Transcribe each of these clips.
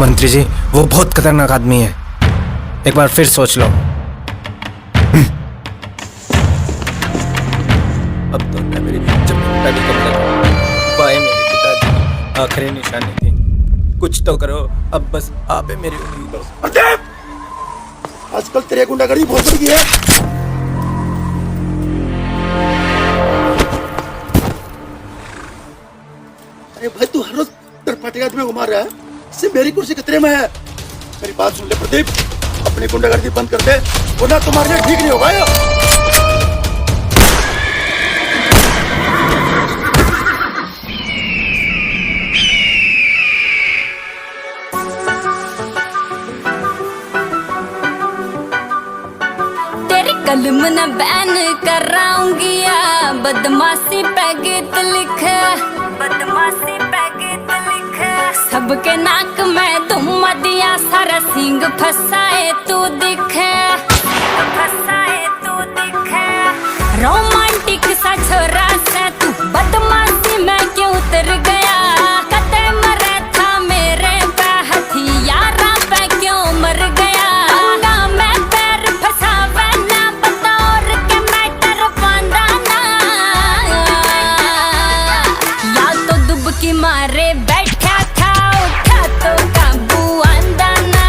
मंत्री जी, वो बहुत खतरनाक आदमी है, एक बार फिर सोच लो। अब तो मैं मेरी जमीन का भी कब्जा करूं। बाएं मेरे पिताजी की आखिरी निशानी थी। कुछ तो करो, अब बस आप ही मेरी उम्मीद हो। प्रदीप, आजकल तेरे गुंडागर्दी बहुत बढ़ गई है। अरे भाई, तू हर रोज तरपाटे आदमी को मार रहा है, इससे मेरी कुर्सी खतरे में है। मेरी बात सुन ले प्रदीप, अपनी गुंडागर्दी बंद कर दे, वरना तुम्हारे लिए ठीक नहीं होगा। कलम न बैन कराऊंगी या बदमाशी पे गीत लिख, बदमाशी पे गीत लिख। सबके नाक में धुम दिया, सारा सिंग फसाए तू दिख, फसाए तू दिख। रोमांटिक सा छोरा सा तू बदमाशी में क्यों उतर गया? कदम मरे था मेरे पे हथियारा पे क्यों मर गया? मारे बैठा था, उठा तो काबू आंदा ना।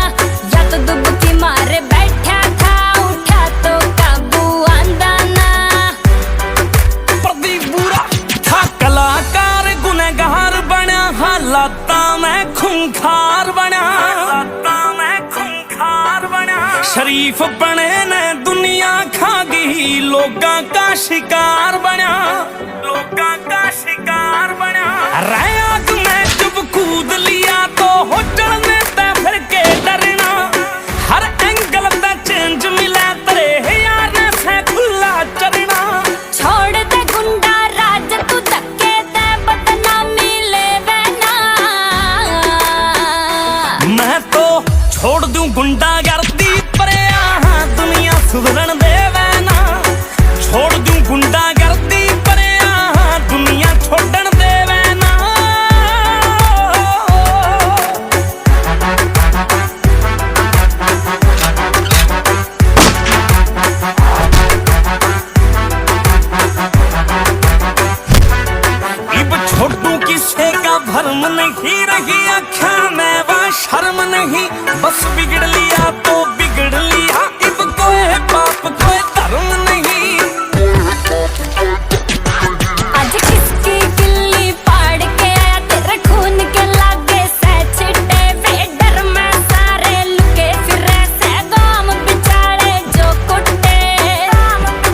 या तो दुबकी मारे बैठा था, उठा तो काबू आंदा ना। प्रदीप बुरा था कलाकार, गुनहगार बना, हालाता में खूंखार बना, हालाता में खूंखार बना। शरीफ बने ने दुनिया खा गई, लोगा का शिकार बना, लोगा का शिकार बना। आग में जब कूद लिया तो हो चढ़ने ते फिर के डरना। हर एंगल पे चेंज मिला, तेरे यार ने से खुला चलना। छोड़ दे गुंडा राज, तू धक्के दे बदनामी लेवे ना। मैं तो छोड़ दूं गुंडा गर्दी, पर यहाँ दुनिया सुधरन देवे ना। छोड़ दूं गुंडा गर्दी, पर यहाँ दुनिया छोड़न देवे ना। छोटू किसे का भरम नहीं रही, आँखों में वह शर्म नहीं। बस बिगड़ लिया तो बिगड़ लिया।